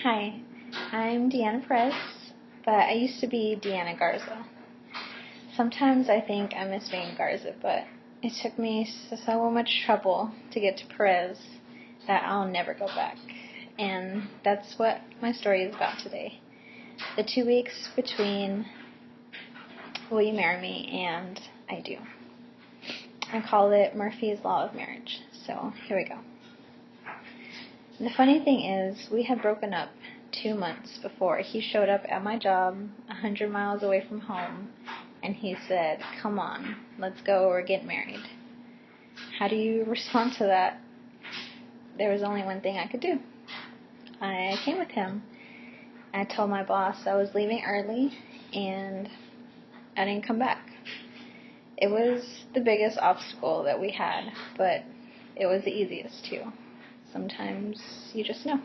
Hi, I'm Deanna Perez, but I used to be Deanna Garza. Sometimes I think I miss being Garza, but it took me so much trouble to get to Perez that I'll never go back. And that's what my story is about today. The 2 weeks between will you marry me and I do. I call it Murphy's Law of Marriage. So here we go. The funny thing is, we had broken up 2 months before he showed up at my job 100 miles away from home, and he said, "Come on, let's go, we're getting married." How do you respond to that? There was only one thing I could do. I came with him. I told my boss I was leaving early, and I didn't come back. It was the biggest obstacle that we had, but it was the easiest too. Sometimes you just know.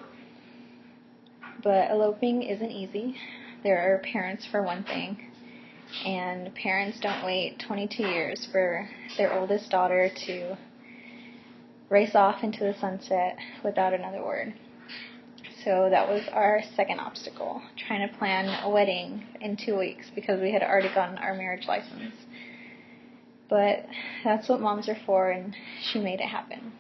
But eloping isn't easy. There are parents for one thing, and parents don't wait 22 years for their oldest daughter to race off into the sunset without another word. So that was our second obstacle, trying to plan a wedding in 2 weeks because we had already gotten our marriage license. But that's what moms are for, and she made it happen.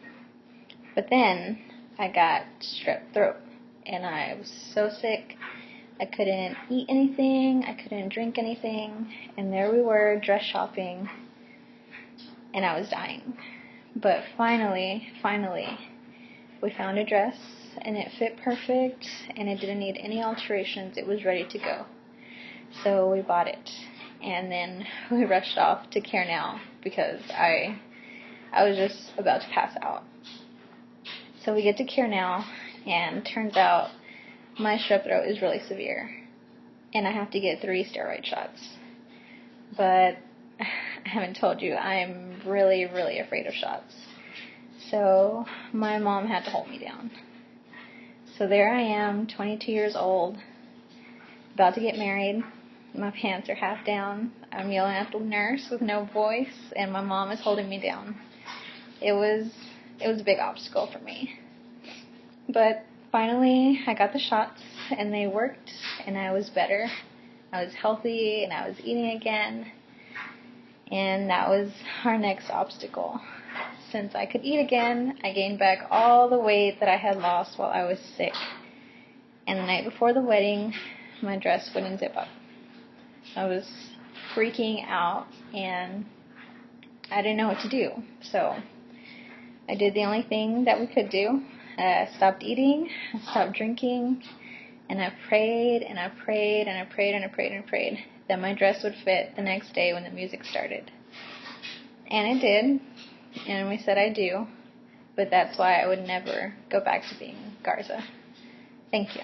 But then I got strep throat, and I was so sick. I couldn't eat anything, I couldn't drink anything, and there we were dress shopping, and I was dying. But finally, we found a dress, and it fit perfect, and it didn't need any alterations. It was ready to go. So we bought it, and then we rushed off to Care Now because I was just about to pass out. So we get to Care Now, and turns out my strep throat is really severe, and I have to get 3 steroid shots. But I haven't told you, I'm really, really afraid of shots. So my mom had to hold me down. So there I am, 22 years old, about to get married. My pants are half down. I'm yelling at the nurse with no voice, and my mom is holding me down. It was a big obstacle for me. But finally, I got the shots, and they worked, and I was better. I was healthy, and I was eating again. And that was our next obstacle. Since I could eat again, I gained back all the weight that I had lost while I was sick. And the night before the wedding, my dress wouldn't zip up. I was freaking out, and I didn't know what to do. So I did the only thing that we could do. I stopped eating, I stopped drinking, and I prayed, and I prayed, and I prayed, and I prayed, and I prayed that my dress would fit the next day when the music started. And it did, and we said I do, but that's why I would never go back to being Garza. Thank you.